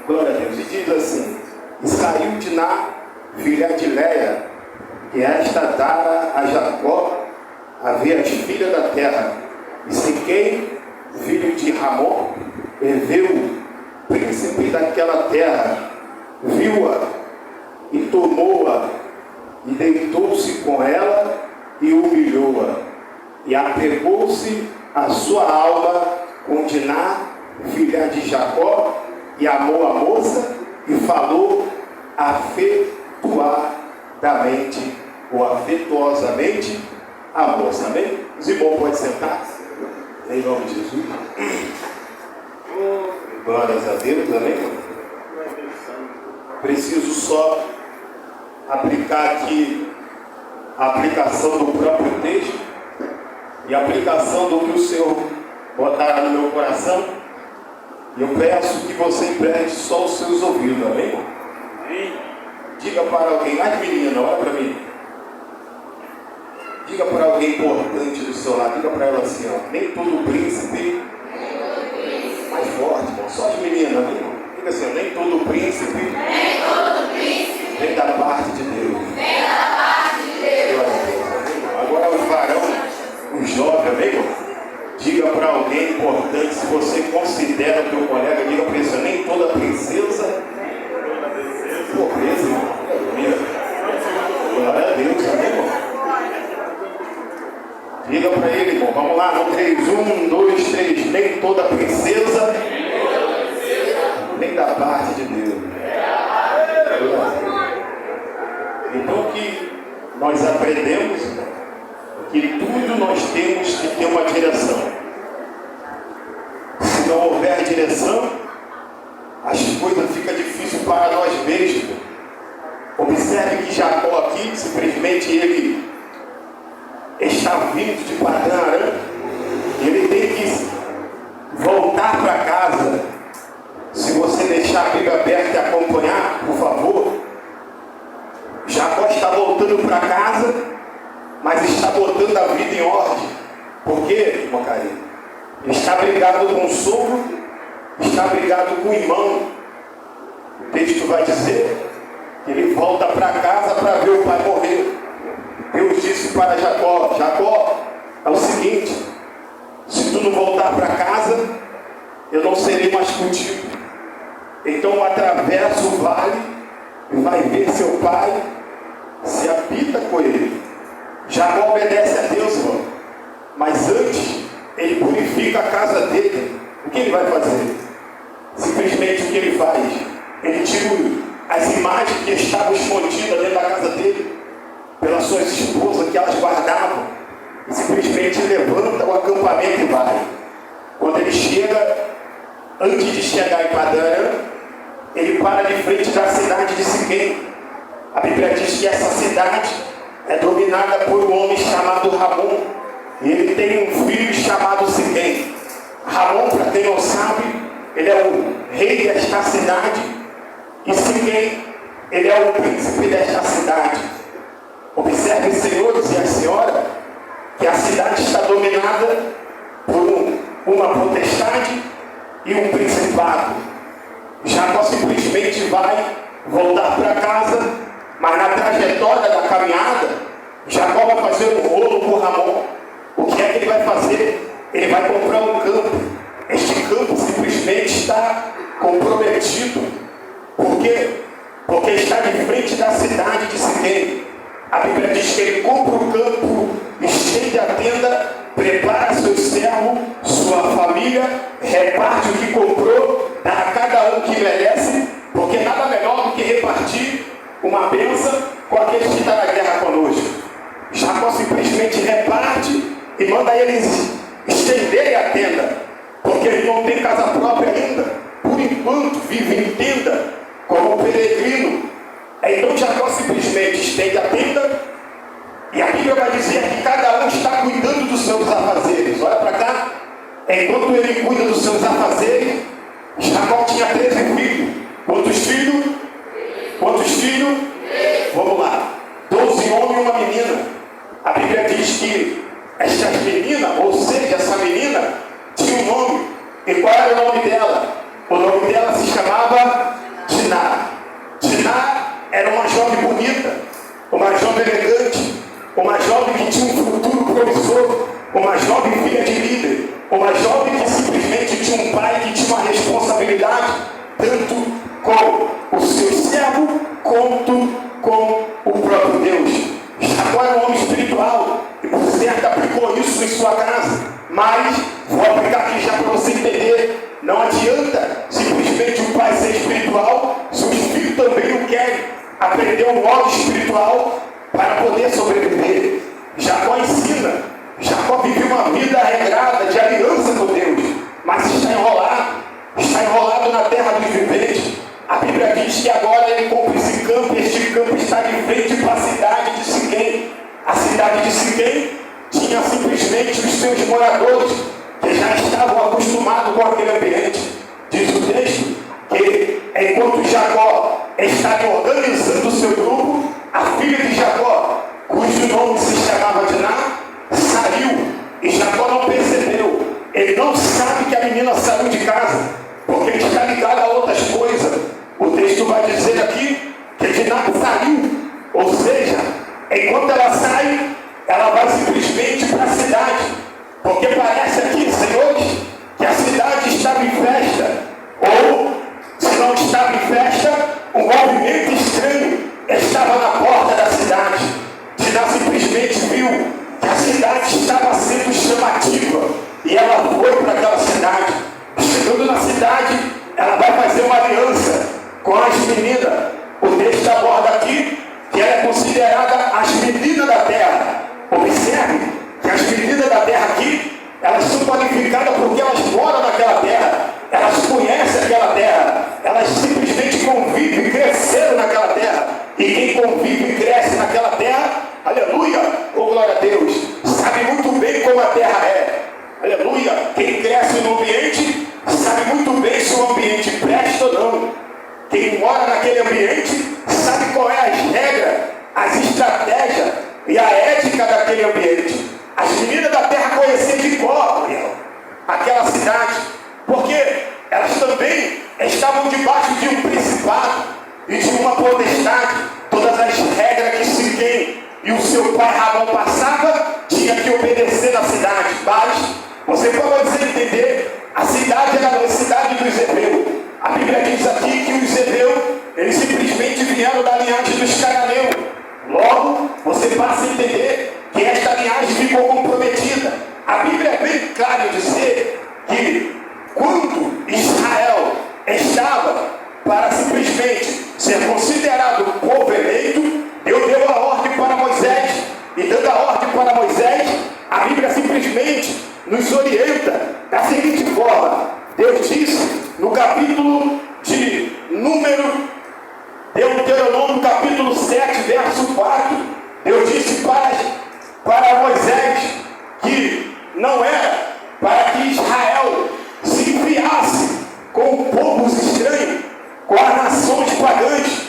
Glória a Deus. E diz assim: e saiu Diná, filha de Léia, que esta dara a Jacó, a ver as filhas da terra. E Siquém, filho de Ramon, Heveu, príncipe daquela terra, viu-a e tomou-a, e deitou-se com ela e humilhou-a, e apegou-se a sua alma com Diná, filha de Jacó, e amou a moça, e falou afetuadamente, ou afetuosamente, a moça. Amém? Os irmãos podem sentar, em nome de Jesus. Glórias a Deus, amém? Preciso só aplicar aqui a aplicação do próprio texto e a aplicação do que o Senhor botará no meu coração. E eu peço que você empreste só os seus ouvidos, amém? Diga para alguém, ai menina, olha para mim. Diga para alguém importante do seu lado, diga para ela assim, ó, nem todo príncipe, mais forte, irmão, só de menina, amém? Diga assim, ó, nem todo príncipe, vem da parte de Deus. Agora o varão, o jovem, amém? Diga para alguém importante, se você considera o teu colega, diga para ele, nem toda princesa, pobreza, irmão. Glória a Deus, amém, irmão? Diga para ele, irmão, vamos lá, no 3, 1, 2, 3, nem toda princesa, nem da parte de Deus. Então que nós aprendemos que tudo nós temos que ter uma direção. Se não houver direção, as coisas ficam difíceis para nós mesmos. Observe que Jacó aqui, simplesmente ele está vindo de Padã Arã, ele tem que voltar para casa. Se você deixar a Bíblia aberta e acompanhar, por favor, Jacó está voltando para casa, mas está botando a vida em ordem. Por quê, irmão carinho? Ele está brigado com o sogro, está brigado com o irmão. O texto vai dizer que ele volta para casa para ver o pai morrer. Deus disse para Jacó, Jacó, é o seguinte, se tu não voltar para casa, eu não serei mais contigo. Então atravessa o vale e vai ver seu pai, se habita com ele. Jacó obedece a Deus, irmão. Mas antes, ele purifica a casa dele. O que ele vai fazer? Simplesmente o que ele faz? Ele tira as imagens que estavam escondidas dentro da casa dele, pelas suas esposas, que elas guardavam. E simplesmente levanta o acampamento e vai. Quando ele chega, antes de chegar em Padã Arã, ele para de frente da cidade de Siquém. A Bíblia diz que essa cidade é dominada por um homem chamado Ramon. E ele tem um filho chamado Siquém. Ramon, para quem não sabe, ele é o rei desta cidade. E Siquém, ele é o príncipe desta cidade. Observe, senhores e a senhora, que a cidade está dominada por uma potestade e um principado. Jacó simplesmente vai voltar para casa, mas na trajetória da caminhada, Jacó vai fazer um rolo com Ramon. O que é que ele vai fazer? Ele vai comprar um campo. Este campo simplesmente está comprometido. Por quê? Porque está de frente da cidade de Siquém. A Bíblia diz que ele compra o campo, estende a tenda, prepara seus servos, sua família, reparte o que comprou, dá a cada um que merece, porque nada melhor do que repartir uma bênção com aqueles que estão na guerra conosco. Jacó simplesmente reparte e manda eles estenderem a tenda, porque eles não têm casa própria ainda, por enquanto vivem em tenda, como peregrino. Então Jacó simplesmente estende a tenda, e a Bíblia vai dizer que cada um está cuidando dos seus afazeres. Olha para cá. Enquanto ele cuida dos seus afazeres, Jacó tinha 13 filhos. Quantos filhos? Quantos filhos? Vamos lá. 12 homens e uma menina. A Bíblia diz que esta menina, ou seja, essa menina, tinha um nome. E qual era o nome dela? O nome dela se chamava vai ser espiritual se os filhos também não querem aprender um modo espiritual para poder sobreviver? Jacó ensina. Jacó viveu uma vida regrada de aliança com Deus, mas está enrolado na terra dos viventes. A Bíblia diz que agora ele compra esse campo, e este campo está de frente para a cidade de Siquém. A cidade de Siquém tinha simplesmente os seus moradores, que já estavam acostumados com aquele ambiente. Diz o texto que enquanto Jacó estava organizando o seu grupo, a filha de Jacó, cujo nome se chamava Diná, saiu, e Jacó não percebeu. Ele não sabe que a menina saiu de casa, porque ele está ligado a outras coisas. O texto vai dizer aqui que Diná saiu, ou seja, enquanto ela sai, ela vai simplesmente para a cidade, porque parece aqui, senhores, que a cidade estava em festa, ou se não estava em festa, um movimento estranho estava na porta da cidade. Diná simplesmente viu que a cidade estava sendo chamativa, e ela foi para aquela cidade. Chegando na cidade, ela vai fazer uma aliança com as meninas. O texto aborda aqui que ela é considerada as meninas da terra. Observe que as meninas da terra aqui, elas são qualificadas porque elas moram naquela terra, elas conhecem aquela terra, elas simplesmente convivem e cresceram naquela terra. E quem convive e cresce naquela terra, aleluia, oh glória a Deus, sabe muito bem como a terra é. Aleluia, quem cresce no ambiente sabe muito bem se o ambiente presta ou não. Quem mora naquele ambiente sabe qual é as regras, as estratégias e a ética daquele ambiente. As meninas da terra conheciam de cor aquela cidade, porque elas também estavam debaixo de um principado e de uma potestade. Todas as regras que Siquém e o seu pai Ramão passava, tinha que obedecer na cidade. Mas você pode entender, a cidade era a cidade dos Heveus. A Bíblia diz aqui que os Heveus, eles simplesmente vieram da linhagem dos cananeus. Logo, você passa a entender que esta linhagem ficou comprometida. A Bíblia é bem clara em dizer que quando Israel estava para simplesmente ser considerado povo eleito, Deus deu a ordem para Moisés. E dando a ordem para Moisés, a Bíblia simplesmente nos orienta da seguinte forma. Deus disse no capítulo de Deuteronômio, capítulo 7, verso 4, Deus disse para Moisés que não era para que Israel se enviasse com povos estranhos, com as nações pagãs,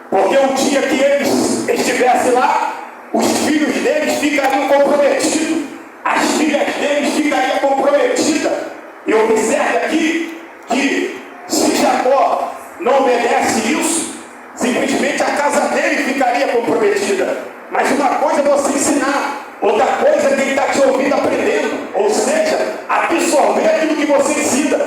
porque o dia que eles estivessem lá, os filhos deles ficariam comprometidos, as filhas deles ficariam comprometidas. E observe aqui que se Jacó não obedece isso, simplesmente a casa dele ficaria comprometida. Mas uma coisa é você ensinar, outra coisa é quem está te ouvindo aprendendo, ou seja, absorver aquilo que você ensina.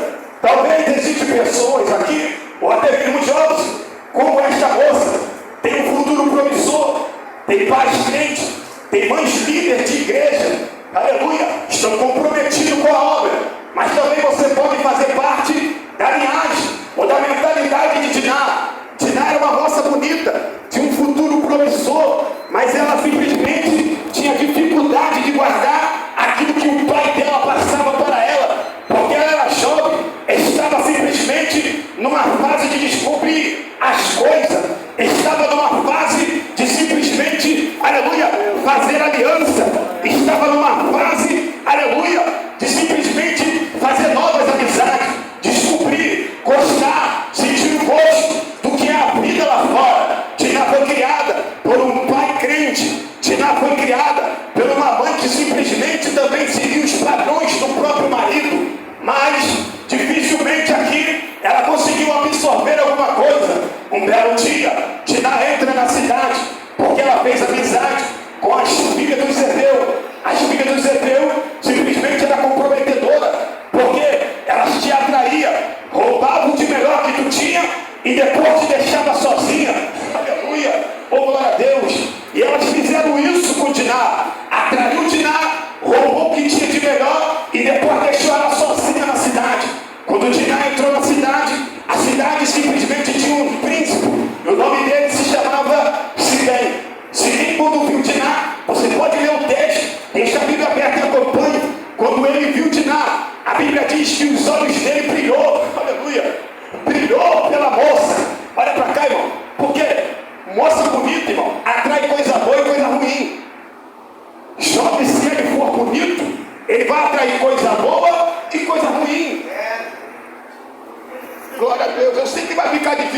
Talvez existem pessoas aqui, ou até mesmo jovens, como esta moça, tem um futuro promissor, tem pais crentes, tem mães líderes de igreja, aleluia, estão comprometidos com a obra, mas também você pode fazer parte da linhagem, ou da mentalidade de Diná. Diná era uma moça bonita, tinha um futuro promissor, mas ela simplesmente tinha dificuldade de guardar aquilo que o pai dela passava para ela, porque ela era jovem, estava simplesmente numa fase de descobrir as coisas, estava numa fase de simplesmente, aleluia, fazer aliança, estava numa fase, aleluia, de simplesmente fazer novas amizades, descobrir, gostar, sentir o gosto do que é a vida lá fora. Diná foi criada por um pai crente, Diná foi criada por uma mãe que simplesmente também seguia os padrões do próprio marido, mas dificilmente aqui ela conseguiu absorver alguma coisa. Um belo dia, Diná entra na cidade, porque ela fez amizade com as filhas dos Heveus. As filhas dos Heveus simplesmente era comprometedora, porque elas te atraíam, roubavam de melhor que tu tinha e depois te deixava sozinha. Aleluia, oh glória a Deus. E elas fizeram isso com Diná, atraiu Diná, roubou o que tinha de melhor e depois deixou ela sozinha na cidade. Quando Diná entrou na cidade, a cidade se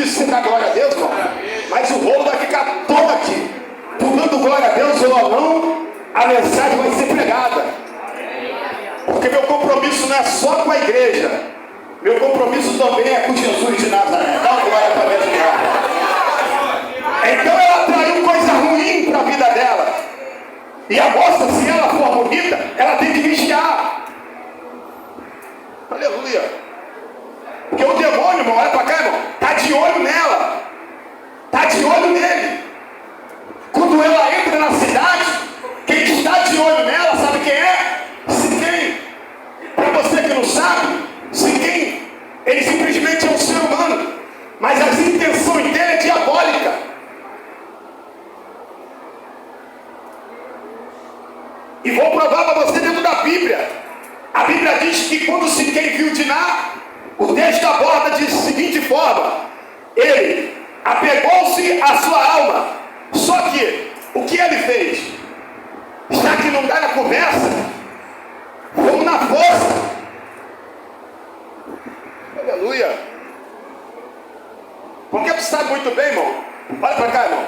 difícil você dar glória a Deus, irmão. Mas o rolo vai ficar todo aqui. Tu dando glória a Deus ou não, a mensagem vai ser pregada. Porque meu compromisso não é só com a igreja. Meu compromisso também é com Jesus de Nazaré. Dá uma glória para minha senhora. Então ela traiu coisa ruim para a vida dela. E a moça, se ela for bonita, ela tem que vigiar. Aleluia. Porque o demônio, irmão, olha para cá, irmão, está de olho nela. Está de olho nele. Quando ela entra na cidade, quem está de olho nela, sabe quem é? Siquém. Para você que não sabe, Siquém, ele simplesmente é um ser humano. Mas as intenções dele é diabólica. E vou provar para você dentro da Bíblia. A Bíblia diz que quando Siquém viu Diná, o texto aborda de seguinte forma: ele apegou-se à sua alma. Só que, o que ele fez? Já que não dá na conversa, vamos na força. Aleluia. Porque tu sabe muito bem, irmão. Olha para cá, irmão.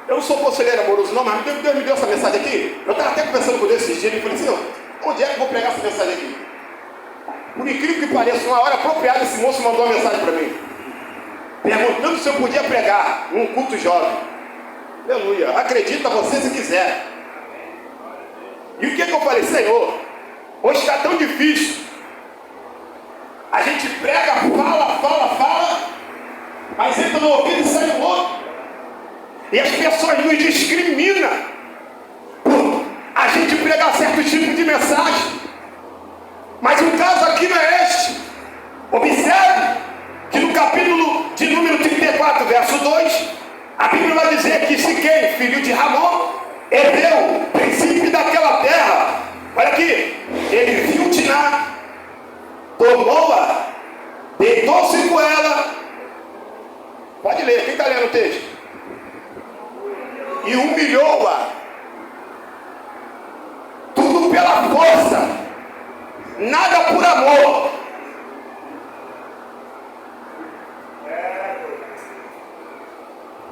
Eu não sou conselheiro amoroso não, mas Deus me deu essa mensagem aqui. Eu estava até conversando com Deus esses dias e falei assim: onde é que eu vou pregar essa mensagem aqui? Por incrível que pareça, uma hora apropriada, esse moço mandou uma mensagem para mim, perguntando se eu podia pregar num culto jovem. Aleluia. Acredita você se quiser. E o que eu falei? Senhor, hoje está tão difícil. A gente prega, fala, mas entra no ouvido e sai no outro. E as pessoas nos discriminam por a gente pregar certo tipo de mensagem. Mas o caso aqui não é este. Observe que no capítulo de número 34, verso 2, a Bíblia vai dizer que Siquém, filho de Ramon, herdeu príncipe daquela terra. Olha aqui, ele viu Diná, tomou-a, deitou-se com ela. Pode ler, quem está lendo o texto? E humilhou-a. Tudo pela força, nada por amor.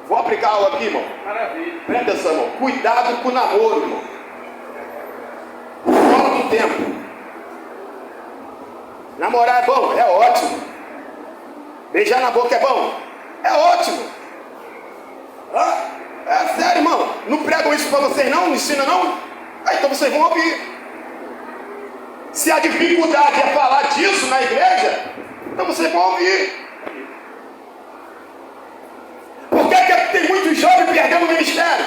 Vou aplicar algo aqui, irmão. Maravilha. Presta atenção, irmão. Cuidado com o namoro, irmão. Fora do tempo. Namorar é bom? É ótimo. Beijar na boca é bom? É ótimo. É sério, irmão. Não pregam isso para vocês não? Não ensinam não? Então vocês vão ouvir. Se a dificuldade é falar disso na igreja, então vocês vão ouvir. Por que tem muitos jovens perdendo o ministério?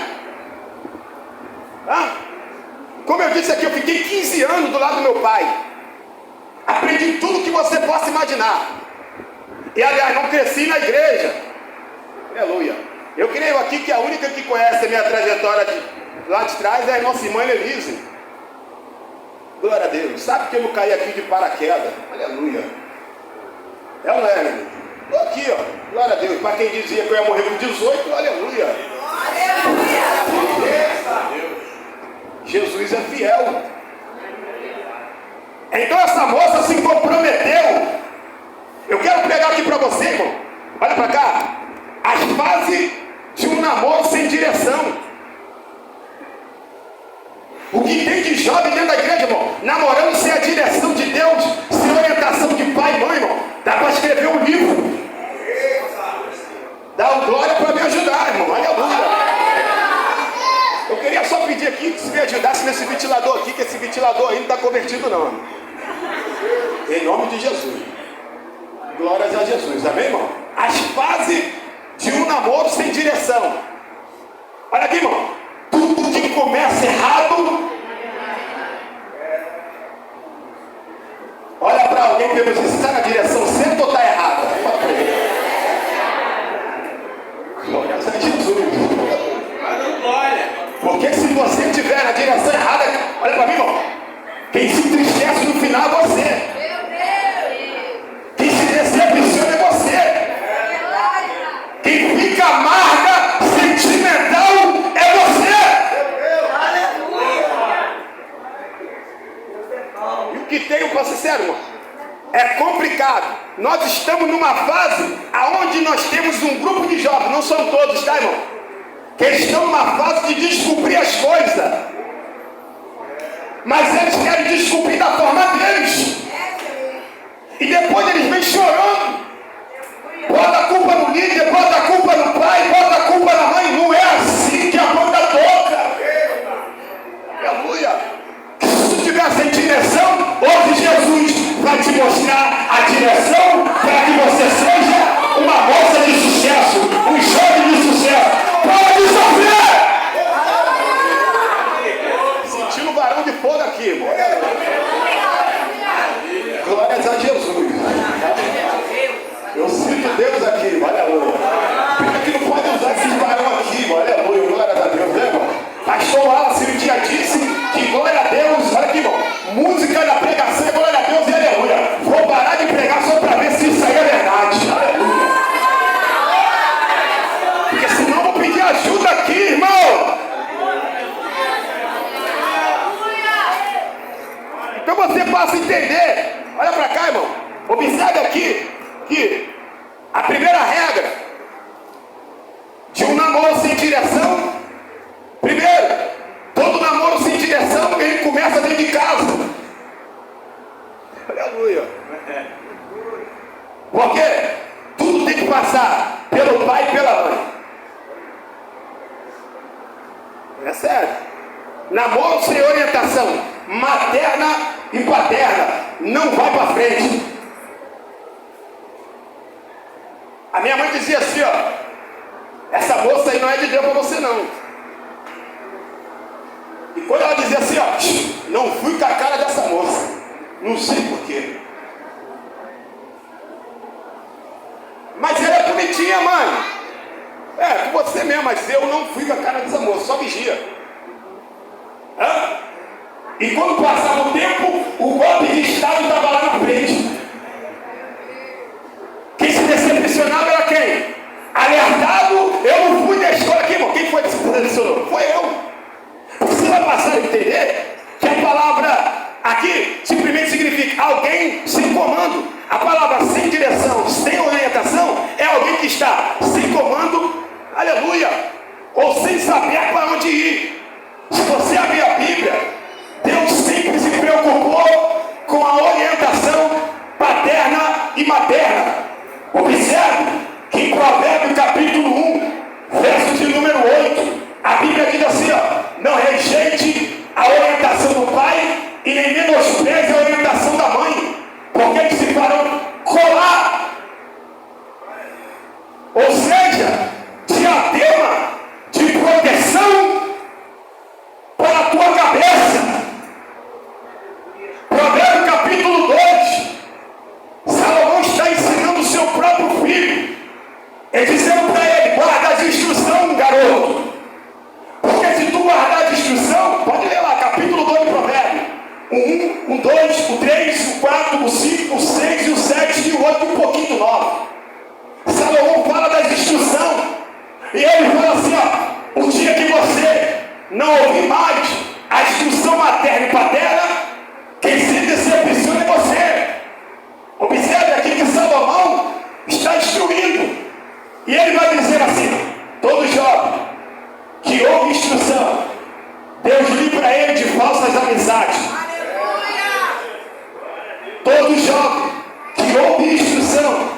Como eu disse aqui, eu fiquei 15 anos do lado do meu pai. Aprendi tudo que você possa imaginar. E aliás, não cresci na igreja. Aleluia. Eu creio aqui que a única que conhece a minha trajetória lá de trás é a nossa irmã Elise. Glória a Deus. Sabe que eu não caí aqui de paraquedas? Aleluia. É ou não é, né? Estou aqui, ó. Glória a Deus. Para quem dizia que eu ia morrer com 18, aleluia. Aleluia. Jesus é fiel. Então essa moça se comprometeu. Eu quero pegar aqui para você, irmão. Olha para cá. As fases de um namoro sem direção. O que tem de jovem dentro da igreja, irmão? Namorando sem a direção de Deus, sem orientação de pai e mãe, irmão. Dá para escrever um livro. Dá um glória para me ajudar, irmão. Aleluia. Eu queria só pedir aqui que se me ajudasse nesse ventilador aqui, que esse ventilador aí não está convertido não. Em nome de Jesus. Glórias a Jesus. Amém, irmão? As fases de um namoro sem direção. Olha aqui, irmão. Tudo que começa errado. Olha para alguém e pergunta: você está na direção certa ou está errada? Glórias a Jesus. Porque se você estiver na direção errada, olha para mim, irmão. Quem se entristece no final é você. Quem se decepciona é você. Quem fica amarga, sentimental, é você. E o que tenho para ser sério, irmão, é complicado. Nós estamos numa fase onde nós temos um grupo de jovens, não são todos, tá, irmão? Que estão numa fase de descobrir as coisas. Mas eles querem descobrir da forma deles. E depois eles vêm chorando. Bota a culpa no líder, bota a culpa no pai, bota a culpa na mãe. Não é assim que a banda toca. Aleluia. Se tu tiver sem direção, hoje Jesus vai te mostrar a direção para que você seja uma moça de sucesso, um jovem de sucesso. Pode sofrer! Sentindo o varão de fogo aqui, irmão. Glórias a Jesus. Eu sinto Deus aqui, aleluia. Pena que não pode usar esses varão aqui, aleluia. Glórias a Deus, né, irmão? Pastor Wallace um dia disse que glória a Deus, olha aqui, irmão. Música da pregação é glória a Deus e aleluia. Vou parar de pregar só para ver se isso aí é verdade. Aleluia. Porque senão eu vou pedir ajuda aqui, irmão. Então você passa a entender. Olha para cá, irmão. Observe aqui que a primeira regra de um namoro sem direção, primeiro, todo namoro sem direção, ele começa dentro de casa. Aleluia. Porque tudo tem que passar pelo pai e pela mãe. É sério. Namoro sem orientação materna e paterna não vai para frente. A minha mãe dizia assim, ó, essa moça aí não é de Deus para você não. E quando ela dizia assim, ó, não fui com a cara dessa moça, não sei porquê. Mas ela é bonitinha, mãe. É, com você mesmo, mas eu não fui com a cara dessa moça, só vigia. Hã? E quando passava o tempo, o golpe de Estado estava lá na frente. Quem se decepcionava era quem? Alertado, eu não fui da escola aqui, irmão. Quem foi que se decepcionou? Foi eu. Você vai passar a entender que a palavra aqui simplesmente significa alguém sem comando. A palavra sem direção, sem orientação, é alguém que está sem comando, aleluia, ou sem saber para onde ir. Se você abrir a Bíblia, Deus sempre se preocupou com a orientação paterna e materna. Observe que em Provérbios capítulo 1, verso de número 8, a Bíblia diz assim, ó, não rejeite a orientação do pai e nem menospreze a orientação da mãe, porque eles se farão colar. Ou seja, diadema de proteção para a tua cabeça. Provérbio capítulo 2, Salomão está ensinando o seu próprio filho, e dizendo para ele, guarda as instruções, garoto, porque se tu guardar as instruções, pode ler lá, capítulo 2 de Provérbio, o 1, o 2, o 3, o 4, o 5, o 6, o 7 e o 8, um pouquinho do 9. Salomão fala das instruções, e ele fala assim, ó, o dia que você não ouvir mais a instrução materna e paterna, quem se decepciona é você. Observe aqui que Salomão está instruindo, e ele vai dizer assim, todo jovem que ouve instrução, Deus livra ele de falsas amizades. Todo jovem que ouve instrução,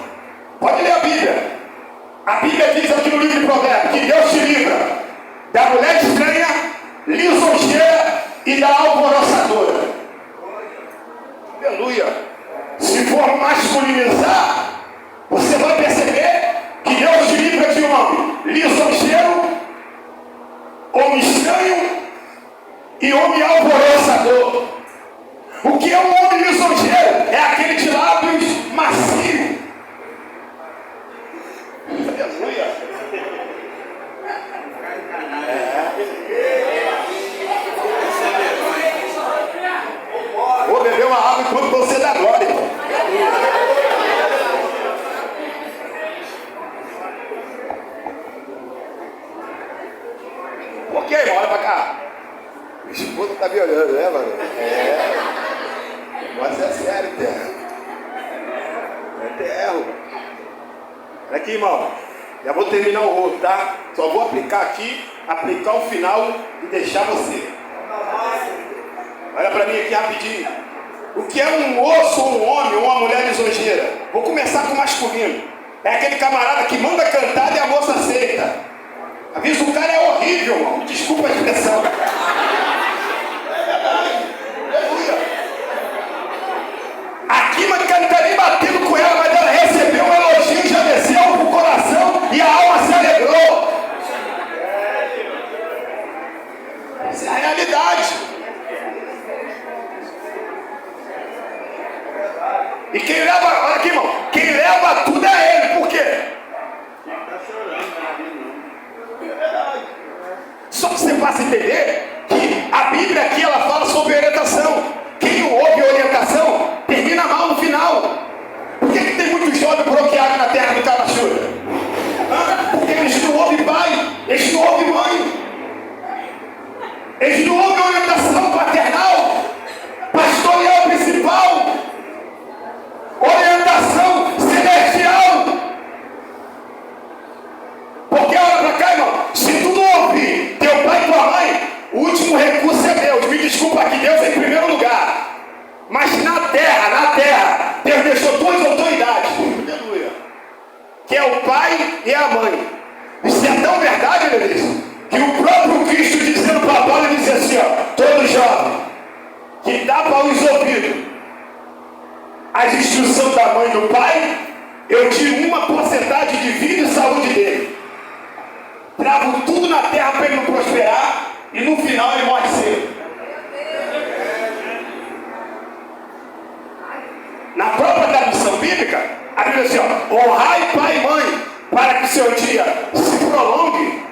pode ler a Bíblia. A Bíblia diz aqui no livro de Provérbios que Deus te livra da mulher estranha, lisonjeira e da alvoroçadora. Aleluia. Se for masculinizar, você vai perceber que Deus te livra de um homem lisonjeiro, homem estranho e homem alvoroçador. O que é um homem lisonjeiro? É aquele de lábios macios. Aleluia. Vou beber uma água enquanto você dá glória, irmão. Por que, irmão? Olha pra cá. O esposo tá me olhando, né, mano? É. Mas é sério, cara. Aqui, irmão. Já vou terminar o rolo, tá? Só vou aplicar aqui, aplicar o final e deixar você. Olha para mim aqui rapidinho. O que é um osso, um homem ou uma mulher lisonjeira? Vou começar com o masculino. É aquele camarada que manda cantar e a moça aceita. Avisa, o cara é horrível, irmão. Desculpa a expressão. Aqui, mas o cara não tá nem batendo com ela, mas ela recebeu um elogio, já desceu pro coração e a alma se alegrou. Essa é a realidade. E quem leva, olha aqui, irmão, quem leva tudo é ele, por quê? Só que você passa a entender que a Bíblia aqui ela fala sobre orientação. Quem não ouve orientação termina mal no final. Por que tem muitos jovens bloqueados na terra do Carachuda? Porque eles não ouvem pai, eles não ouvem mãe, eles não ouvem orientação paternal, pastoral principal, orientação celestial. Porque olha pra cá, irmão, se tu não ouvir teu pai e tua mãe, o último recurso é Deus. Me desculpa aqui, Deus é em primeiro lugar. Mas na terra, Deus deixou duas autoridades. Aleluia. Que é o pai e a mãe. Isso é tão verdade, meu Deus, que o próprio Cristo dizendo para Paulo, ele dizia assim, ó, todo jovem que tapa os ouvidos as instruções da mãe e do pai, eu tiro uma porcentagem de vida e saúde dele. Travo tudo na terra para ele não prosperar e no final ele morre cedo. Na própria tradução bíblica, a Bíblia diz assim, ó, honrai pai e mãe, para que seu dia se prolongue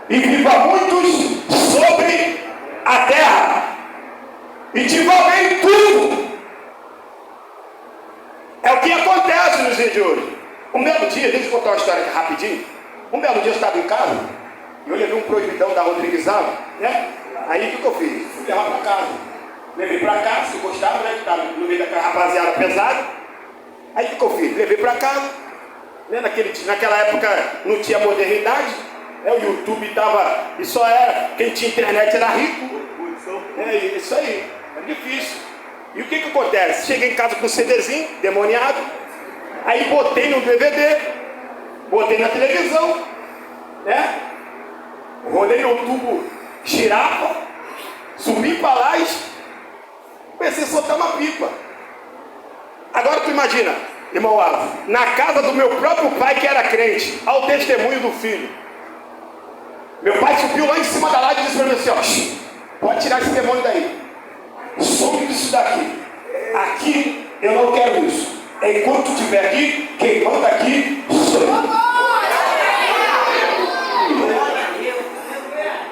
e viva muitos sobre a terra e te envolver em tudo. É o que acontece nos dias de hoje. Um belo dia, deixa eu contar uma história aqui rapidinho. Um belo dia eu estava em casa e eu levei um proibidão da Rodrigues Alves, né? Aí o que eu fiz? Fui levar para casa. Levei para casa, se gostava, né? Que estava no meio daquela rapaziada pesada. Aí o que eu fiz? Levei para casa. Né? Naquela época não tinha modernidade. Né? O YouTube estava. E só era. Quem tinha internet era rico. É isso aí. É difícil. E o que acontece? Cheguei em casa com um CDzinho, demoniado. Aí botei no DVD. Botei na televisão. Né? Rolei no tubo girafa. Subi para lá e comecei a soltar uma pipa. Agora tu imagina, irmão Alan, na casa do meu próprio pai que era crente, ao testemunho do filho. Meu pai subiu lá em cima da laje e disse para mim assim, ó, pode tirar esse demônio daí. Some disso daqui. Aqui eu não quero isso. Enquanto estiver aqui, quem manda aqui sou eu.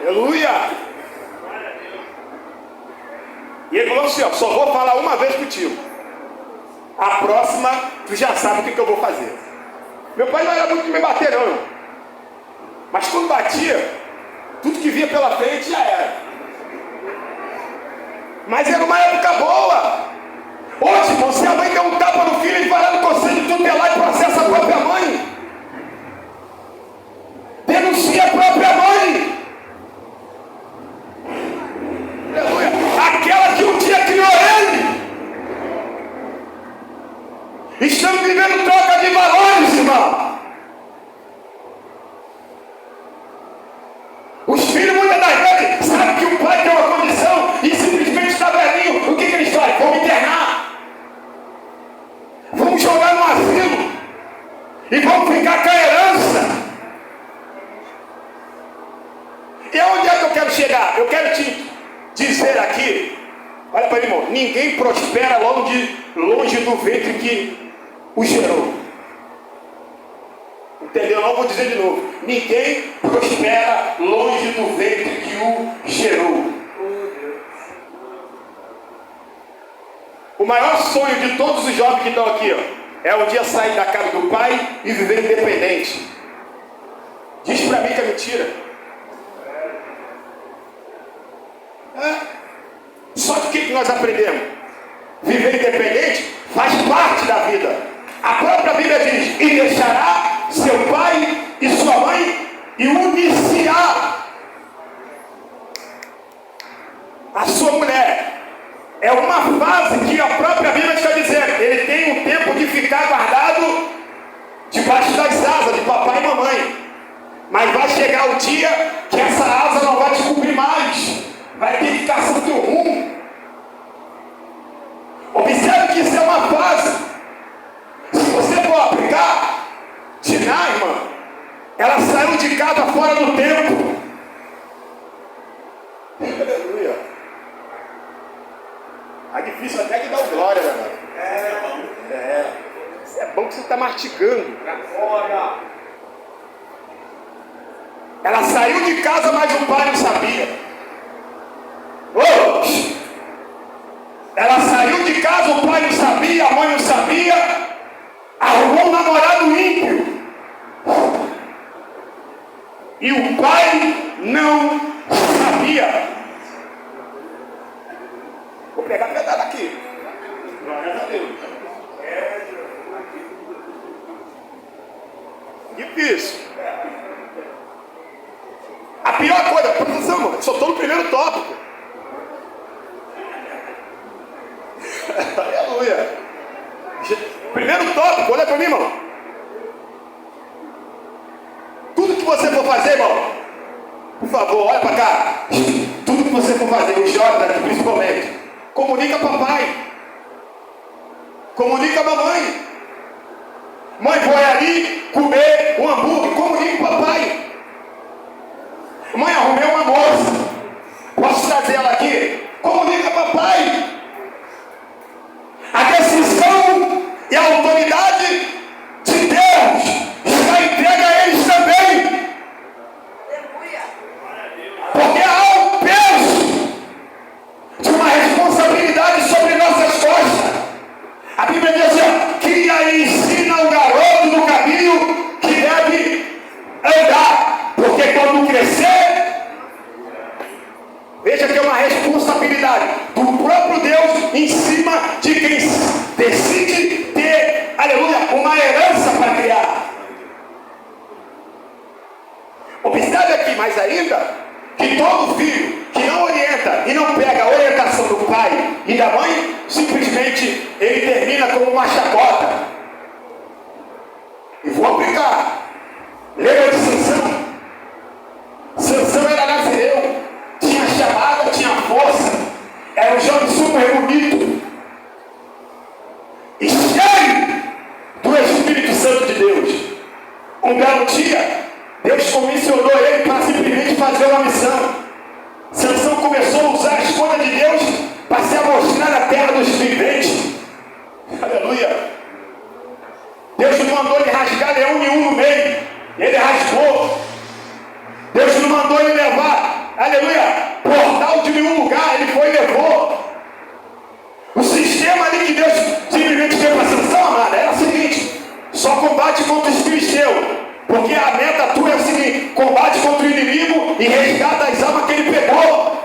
Aleluia. E ele falou assim, ó, só vou falar uma vez contigo. A próxima, tu já sabe o que eu vou fazer. Meu pai não era muito de me bater, não. Mas quando batia, tudo que via pela frente já era. Mas era uma época boa. Hoje, irmão, se a mãe der um tapa no filho e vai lá no conselho tutelar e processa a própria mãe. Denuncia a própria mãe. Aquela que um dia criou ele. Estamos vivendo troca de valores, irmão. Os filhos muitas das vezes sabem que o pai tem uma condição e simplesmente está velhinho. O que eles fazem? Vão internar. Vamos jogar no asilo. E vamos ficar com a herança. E aonde é que eu quero chegar? Eu quero te dizer aqui, olha para mim, irmão, ninguém prospera longe do ventre que o gerou. Entendeu? Não vou dizer de novo. Ninguém prospera longe do ventre que o gerou. O maior sonho de todos os jovens que estão aqui, ó, é um dia sair da casa do pai e viver independente. Diz para mim que é mentira. Só que o que nós aprendemos? Viver independente faz parte da vida. A própria Bíblia diz, e deixará seu e uniciar a sua mulher. É uma fase que a própria Bíblia está dizendo. Ele tem um tempo de ficar guardado debaixo das asas de papai e mamãe. Mas vai chegar o dia que essa asa não vai te cobrir mais. Vai ter que caçar o teu rumo. Observe que isso é uma fase. Se você for aplicar, Diná, irmã, ela saiu de casa fora do tempo. Aleluia. É difícil até que dar o glória, né, mano? Isso é bom que você está mastigando. Ela saiu de casa, mas o pai não sabia. Ela saiu de casa, o pai não sabia, a mãe não sabia. Arrumou um namorado ímpio. E o pai não sabia. Vou pegar a pedada aqui. Glória a Deus. Difícil. A pior coisa, presta atenção, mano, só estou no primeiro tópico. Aleluia. Primeiro tópico, olha para mim, irmão. Tudo que você for fazer, irmão, por favor, olha para cá. Tudo que você for fazer, o Jota principalmente, comunica a papai. Comunica a mamãe. Mãe, vou ali comer um hambúrguer. Comunica o papai. Mãe, arrumei uma moça. Posso trazer ela aqui? Comunica a papai. A decisão e a autoridade de Deus está entregue a eles também. Porque há um peso de uma responsabilidade sobre nossas costas. A Bíblia diz assim: cria e ensina o garoto no caminho que deve andar, porque quando crescer, veja que é uma responsabilidade do próprio Deus em cima de quem decide ter, aleluia, uma herança para criar. Observe aqui mais ainda que todo filho que não orienta e não pega a orientação do pai e da mãe, simplesmente ele termina como uma chacota. E vou aplicar. Lembra de Sansão? Sansão era nazireu, tinha chamada, tinha força, era um jovem super bonito e cheio do Espírito Santo de Deus. Um belo dia, Deus comissionou ele para simplesmente fazer uma missão. Sansão começou a usar a escolha de Deus para se amostrar na terra dos viventes. Aleluia. Deus não mandou ele rasgar leão nenhum no meio. Ele rasgou. Deus não mandou ele levar, aleluia, portal de nenhum lugar. Ele foi e levou. O sistema ali que Deus simplesmente deu para Sansão, amada, era o seguinte: só combate contra os filisteus. Porque a meta tua é o seguinte: combate contra o inimigo e resgata as almas que ele pegou.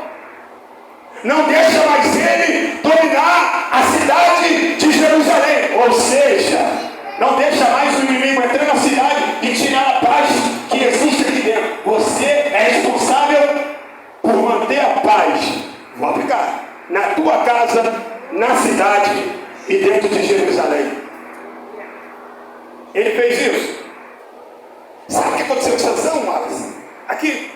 Não deixa mais ele dominar a cidade de Jerusalém. Ou seja, não deixa mais o inimigo entrar na cidade e tirar a paz que existe aqui dentro. Você é responsável por manter a paz. Vou aplicar. Na tua casa, na cidade e dentro de Jerusalém. Ele fez isso. Sabe o que aconteceu com Sansão, Wallace? Aqui,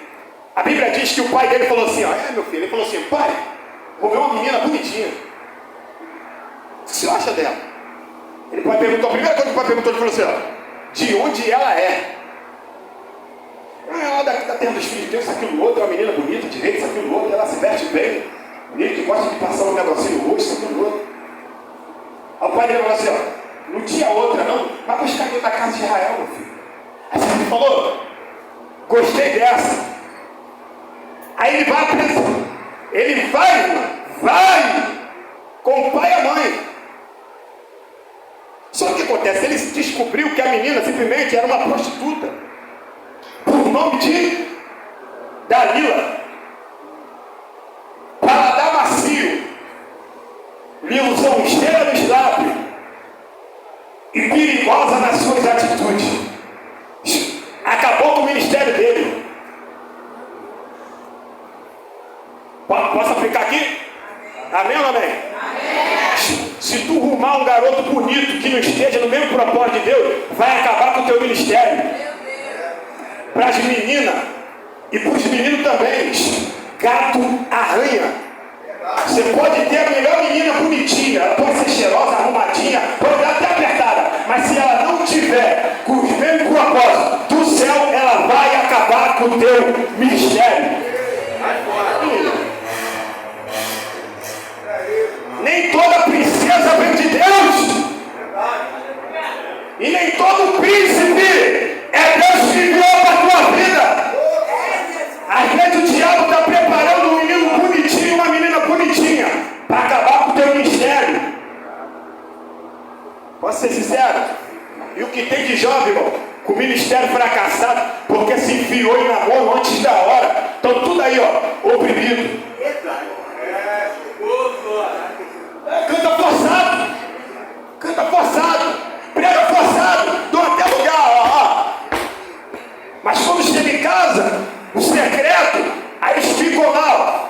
a Bíblia diz que o pai dele falou assim: ó, meu filho, ele falou assim: pai, vou ver uma menina bonitinha. O que você acha dela? Ele pai perguntou, a primeira coisa que o pai perguntou, ele falou assim: ó, de onde ela é? Ela daqui da terra dos filhos de Deus, isso, aquilo, outro, é uma menina bonita, direito, isso, aquilo, outro, ela se veste bem, bonita, que gosta de passar um negocinho no rosto, isso, aquilo, outro. Aí o pai dele falou assim: ó, não tinha outra não, mas vou ficar da casa de Israel, meu filho. Aí ele falou: gostei dessa. Aí ele vai preso. Ele vai com o pai e a mãe. Só que o que acontece? Ele descobriu que a menina simplesmente era uma prostituta, por nome de Dalila. Paladar macio, lisonjeira nos lábios e perigosa nas suas atitudes. Acabou com o ministério dele. amém? Amém. Se tu rumar um garoto bonito que não esteja no mesmo propósito de Deus, vai acabar com o teu ministério. Para as meninas e para os meninos também, gato arranha. Você pode ter a melhor menina bonitinha, ela pode ser cheirosa, arrumadinha, pode até apertada, mas se ela não tiver com os mesmos propósitos do céu, ela vai acabar com o teu ministério. Nem toda princesa vem de Deus, e nem todo príncipe é Deus que enviou para a tua vida. Às vezes o diabo está preparando um menino bonitinho, uma menina bonitinha, para acabar com o teu ministério. Posso ser sincero? E o que tem de jovem, irmão, com o ministério fracassado, porque se enfiou em namoro antes da hora, estão tudo aí, ó, oprimido. Canta forçado, prega forçado, dou até lugar, ó. Mas quando chega em casa, o secreto, aí eles ficam lá,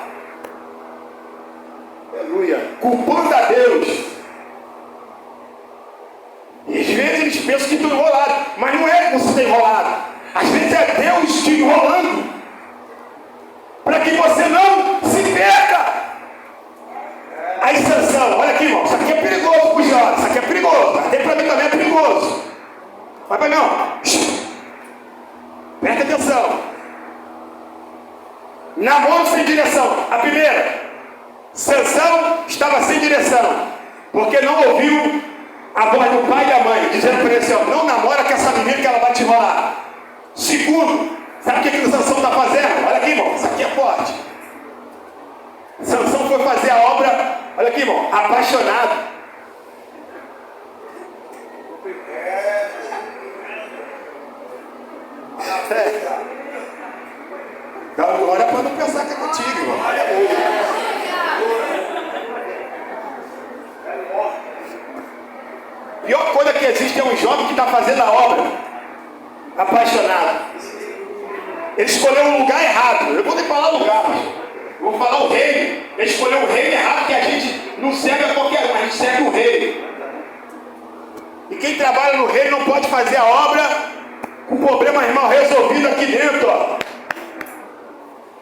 ó. Aleluia, culpando a Deus. E às vezes eles pensam que estão enrolados, mas não é que você está enrolado. Às vezes é Deus te enrolando, para que você não se perca. Aí Sansão, olha aqui, irmão, isso aqui é perigoso para os jovens, isso aqui é perigoso, até para mim também é perigoso. Mas não, presta atenção. Namoro sem direção. A primeira, Sansão estava sem direção, porque não ouviu a voz do pai e da mãe, dizendo para ele assim, ó, não namora com essa menina que ela vai te enrolar. Segundo, sabe o que o Sansão está fazendo? Olha aqui, irmão, isso aqui é forte. Sansão foi fazer a obra, olha aqui, irmão, apaixonado. Dá glória para não pensar que é contigo, irmão. Pior coisa que existe é um jovem que está fazendo a obra apaixonado. Ele escolheu um lugar errado. Eu vou nem falar lugar, mas eu vou falar o reino. Ele escolheu o reino errado, que a gente não segue a qualquer um, a gente segue o reino. E quem trabalha no reino não pode fazer a obra com o problema mal resolvido aqui dentro, ó.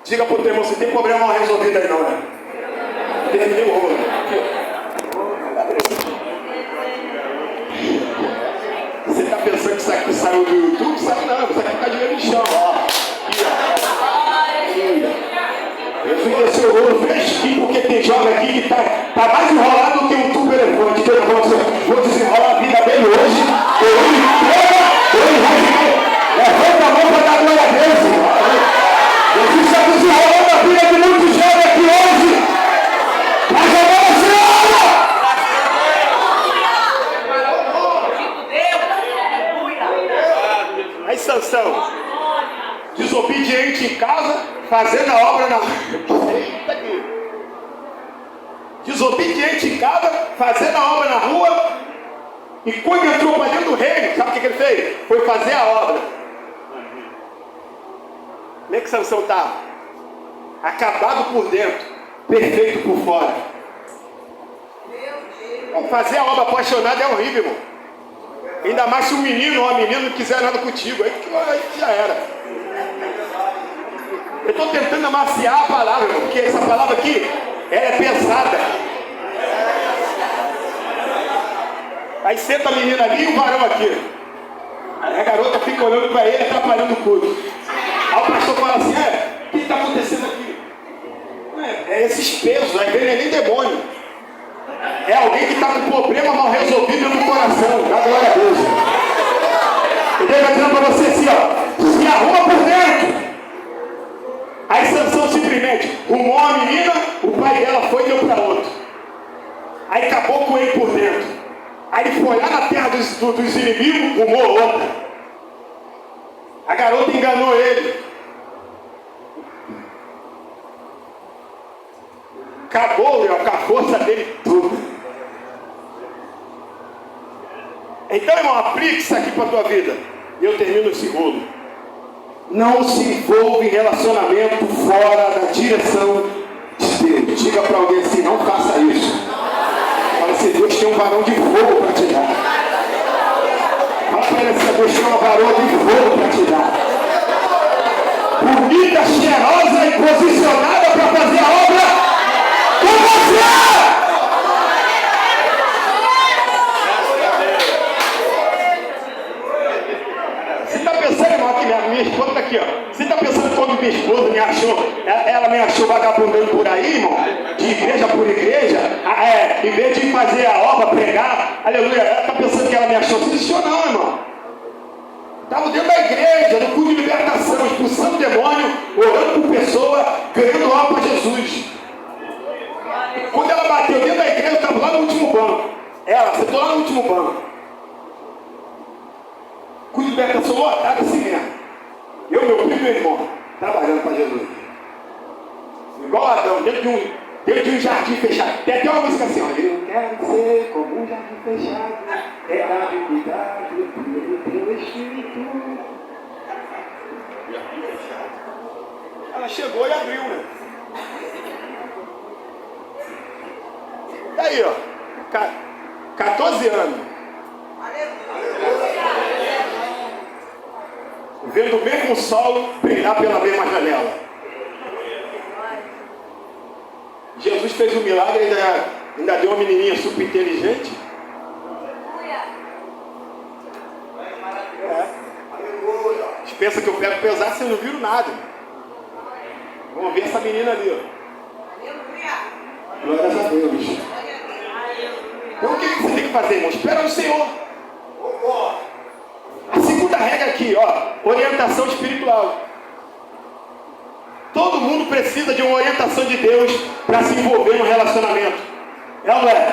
Diga pro teu irmão, você tem problema mal resolvido aí não, né? Tem nenhum rolo. Você está pensando que isso aqui saiu do YouTube? Saiu não, isso aqui está de olho no chão, ó. Eu fui descer o rolo fresquinho, porque tem jovem aqui que está mais enrolado do que um tubo elefante. Então eu vou desenrolar a vida dele hoje. Ele pega, ele vai. Levanta a mão para dar glória a Deus. Jesus está desenrolando a vida de muitos jovens aqui hoje. Mas agora você olha! Aí Sansão, desobediente em casa, fazendo a obra na rua. Desobediente em casa, fazendo a obra na rua. E quando entrou para dentro do reino, sabe o que ele fez? Foi fazer a obra. Como é que Sansão estava? Acabado por dentro, perfeito por fora. Fazer a obra apaixonada é horrível, irmão. Ainda mais se um menino ou uma menina não quiser nada contigo, aí já era. Eu estou tentando amaciar a palavra, irmão, porque essa palavra aqui, ela é pesada. Aí senta a menina ali e o varão aqui. Aí a garota fica olhando para ele, atrapalhando o culto. Aí o pastor fala assim, o que está acontecendo aqui? É esses pesos, às vezes não é nem demônio. É alguém que está com problema mal resolvido no coração. Dá glória a Deus. E Deus vai dizendo para você assim, ó, se arruma por dentro. Aí Sansão simplesmente rumou a menina, o pai dela foi e deu para outro. Aí acabou com ele por dentro. Aí ele foi lá na terra dos inimigos, rumou outra. A garota enganou ele. Acabou, meu, com a força dele tudo. Então, irmão, aplique isso aqui para a tua vida. E eu termino esse rolo. Não se envolva em relacionamento fora da direção de Deus. Diga para alguém assim, não faça isso. Fala assim, Deus tem um varão de fogo para te dar. Fala para ele assim, Deus tem uma varão de fogo para te dar. Bonita, cheirosa e posicionada para fazer a obra com você. Você está pensando, irmão, que minha esposa está aqui, ó. Você está pensando quando minha esposa me achou, ela me achou vagabundando por aí, irmão, de igreja por igreja, em vez de fazer a obra, pregar, aleluia, ela está pensando que ela me achou? Não existiu não, irmão. Estava dentro da igreja, no culto de libertação, expulsando demônio, orando por pessoa, ganhando alma para Jesus. Quando ela bateu dentro da igreja, eu estava lá no último banco. Ela sentou lá no último banco. Culto de libertação lotado assim mesmo. Eu, meu primo e meu irmão, trabalhando para Jesus. Igual Adão, dentro de um jardim fechado. Tem até uma música assim, ó. Eu quero ser como um jardim fechado, terra de cuidado, do teu espírito. Ela chegou e abriu, né? Daí, ó. 14 anos. Vendo o mesmo sol brilhar pela mesma janela. Jesus fez um milagre e ainda deu uma menininha super inteligente. Vocês pensam que eu pego pesado, vocês não viram nada. Vamos ver essa menina ali, ó. Glórias a Deus. Então o que você tem que fazer, irmão? Espera no Senhor. A segunda regra aqui, ó, orientação espiritual. Todo mundo precisa de uma orientação de Deus para se envolver no relacionamento. É ou não é?